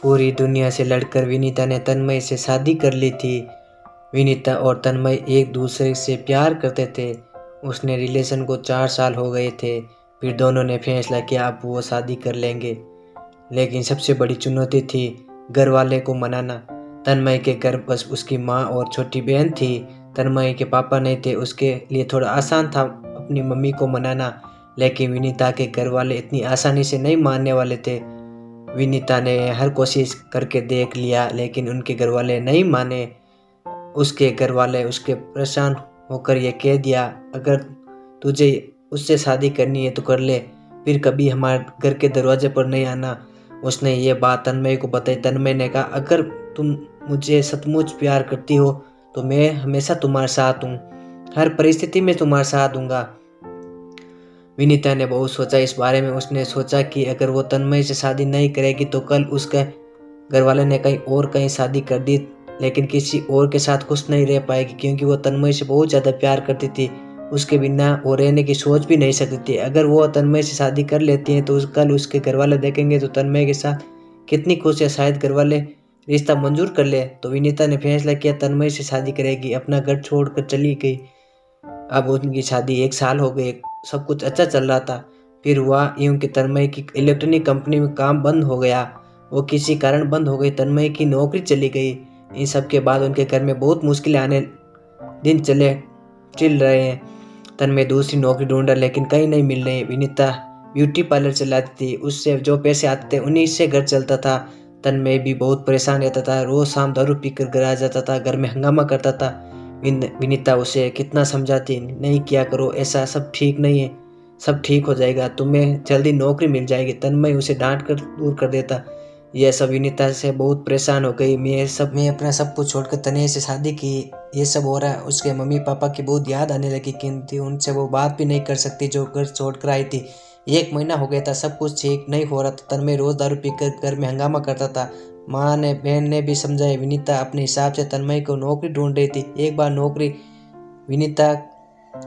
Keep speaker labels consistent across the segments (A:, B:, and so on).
A: पूरी दुनिया से लड़कर विनीता ने तन्मय से शादी कर ली थी। विनीता और तन्मय एक दूसरे से प्यार करते थे। उसने रिलेशन को 4 साल हो गए थे। फिर दोनों ने फैसला किया अब वो शादी कर लेंगे। लेकिन सबसे बड़ी चुनौती थी घर वाले को मनाना। तन्मय के घर बस उसकी माँ और छोटी बहन थी। तन्मय के पापा नहीं थे, उसके लिए थोड़ा आसान था अपनी मम्मी को मनाना। लेकिन विनीता के घर वाले इतनी आसानी से नहीं मानने वाले थे। विनीता ने हर कोशिश करके देख लिया लेकिन उनके घर वाले नहीं माने। उसके घर वाले उसके परेशान होकर ये कह दिया, अगर तुझे उससे शादी करनी है तो कर ले, फिर कभी हमारे घर के दरवाजे पर नहीं आना। उसने ये बात तन्मय को बताई। तन्मय ने कहा, अगर तुम मुझे सचमुच प्यार करती हो तो मैं हमेशा तुम्हारे साथ हूँ, हर परिस्थिति में तुम्हारे साथ दूंगा। विनीता ने बहुत सोचा इस बारे में। उसने सोचा कि अगर वो तन्मय से शादी नहीं करेगी तो कल उसके घर वाले ने कहीं शादी कर दी, लेकिन किसी और के साथ खुश नहीं रह पाएगी क्योंकि वो तन्मय से बहुत ज़्यादा प्यार करती थी। उसके बिना वो रहने की सोच भी नहीं सकती थी। अगर वो तन्मय से शादी कर लेती हैं तो कल उसके घर वाले देखेंगे तो तन्मय के साथ कितनी खुश है, शायद घर वाले रिश्ता मंजूर कर ले। तो विनीता ने फैसला किया तन्मय से शादी करेगी। अपना घर छोड़कर चली गई। अब उनकी शादी 1 साल हो गए, सब कुछ अच्छा चल रहा था। फिर हुआ यूं कि तन्मय की इलेक्ट्रॉनिक कंपनी में काम बंद हो गया। वो किसी कारण बंद हो गई। तन्मय की नौकरी चली गई। इन सब के बाद उनके घर में बहुत मुश्किलें आने दिन चल रहे हैं। तन्मय दूसरी नौकरी ढूंढ रहा लेकिन कहीं नहीं मिल रही। विनीता ब्यूटी पार्लर चलाती थी, उससे जो पैसे आते थे उन्हीं से घर चलता था। तन्मय भी बहुत परेशान रहता था, रोज शाम दारू पीकर घर आ जाता था, घर में हंगामा करता था। विनीता उसे कितना समझाती, नहीं किया करो ऐसा, सब ठीक नहीं है, सब ठीक हो जाएगा, तुम्हें जल्दी नौकरी मिल जाएगी। तन्मय उसे डांट कर दूर कर देता। यह सब विनीता से बहुत परेशान हो गई। मैं अपना सब कुछ छोड़कर तन्मय से शादी की, ये सब हो रहा है। उसके मम्मी पापा की बहुत याद आने लगी किंतु उनसे वो बात भी नहीं कर सकती जो घर छोड़कर आई थी। 1 महीना हो गया था, सब कुछ ठीक नहीं हो रहा था। तन्मय रोज दारू पीकर घर में हंगामा करता था। माँ ने बहन ने भी समझाया। विनीता अपने हिसाब से तन्मय को नौकरी ढूंढ रही थी। एक बार नौकरी विनीता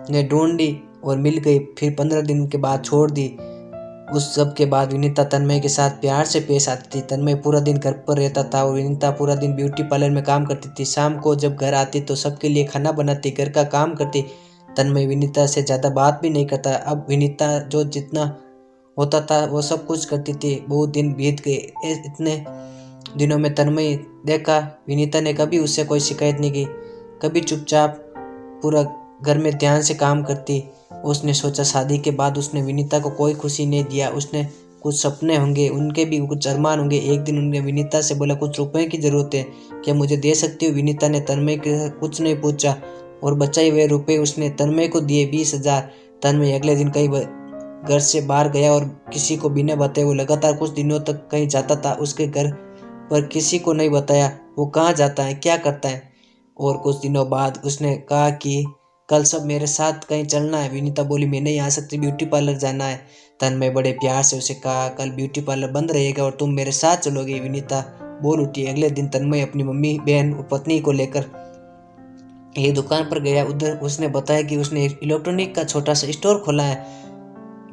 A: ने ढूंढी और मिल गई, फिर 15 दिन के बाद छोड़ दी। उस सब के बाद विनीता तन्मय के साथ प्यार से पेश आती थी। तन्मय पूरा दिन घर पर रहता था और विनीता पूरा दिन ब्यूटी पार्लर में काम करती थी। शाम को जब घर आती तो सबके लिए खाना बनाती, घर का काम करती। तन्मय विनीता से ज़्यादा बात भी नहीं करता। अब विनीता जो जितना होता था वो सब कुछ करती थी। बहुत दिन बीत गए। इतने दिनों में तन्मय देखा विनीता ने कभी उससे कोई शिकायत नहीं की, कभी चुपचाप पूरा घर में ध्यान से काम करती। उसने सोचा शादी के बाद उसने विनीता को कोई खुशी नहीं दिया। उसने कुछ सपने होंगे, उनके भी कुछ अरमान होंगे। एक दिन उन्होंने विनीता से बोला, कुछ रुपए की ज़रूरत है, क्या मुझे दे सकती हो? विनीता ने तन्मय के कुछ नहीं पूछा और बचाए हुए रुपए उसने तन्मय को दिए, 20,000। तन्मय अगले दिन कहीं घर से बाहर गया और किसी को बिना बताए वो लगातार कुछ दिनों तक कहीं जाता था। उसके घर पर किसी को नहीं बताया वो कहाँ जाता है, क्या करता है। और कुछ दिनों बाद उसने कहा कि कल सब मेरे साथ कहीं चलना है। विनीता बोली, मैं नहीं आ सकती, ब्यूटी पार्लर जाना है। तन्मय बड़े प्यार से उसे कहा, कल ब्यूटी पार्लर बंद रहेगा और तुम मेरे साथ चलोगे। विनीता बोल उठी। अगले दिन तन्मय अपनी मम्मी, बहन और पत्नी को लेकर एक दुकान पर गया। उधर उसने बताया कि उसने एक इलेक्ट्रॉनिक का छोटा सा स्टोर खोला है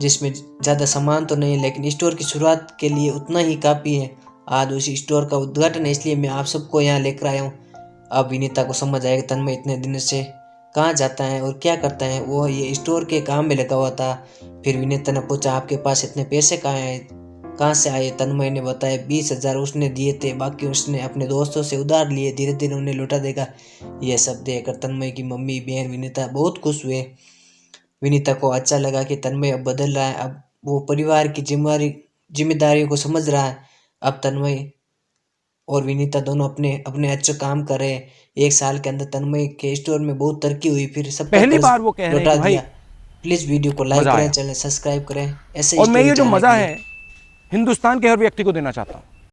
A: जिसमें ज़्यादा सामान तो नहीं है लेकिन स्टोर की शुरुआत के लिए उतना ही काफ़ी है। आज उसी स्टोर का उद्घाटन है, इसलिए मैं आप सबको यहाँ लेकर आया हूँ। अब विनीता को समझ आएगा तन्मय इतने दिन से कहाँ जाता है और क्या करता है। वो ये स्टोर के काम में लगा हुआ था। फिर विनीता ने पूछा, आपके पास इतने पैसे कहाँ से आए? तन्मय ने बताया, 20,000 उसने दिए थे, बाकी उसने अपने दोस्तों से उधार लिए, धीरे धीरे उन्हें लौटा देगा। यह सब देखकर तन्मय की मम्मी, बहन, विनीता बहुत खुश हुए। विनीता को अच्छा लगा कि तन्मय अब बदल रहा है। अब वो परिवार की जिम्मेदारियों को समझ रहा है। अब तन्मय और विनीता दोनों अपने अपने अच्छे काम कर रहे हैं। 1 साल के अंदर तन्मय के स्टोर में बहुत तरक्की हुई। फिर सबका
B: पहली
A: कर्ज
B: बार वो कह रहे हैं
A: लौटा
B: कि भाई
A: दिया। प्लीज़ वीडियो को लाइक
B: मजा
A: करें,
B: आया।
A: चैनल सब्सक्राइब करें ऐसे
B: और मैं
A: स्टोरी
B: ये जो
A: जानने
B: मजा
A: के लिए।
B: है हिंदुस्तान के हर व्यक्ति को देना चाहता हूँ।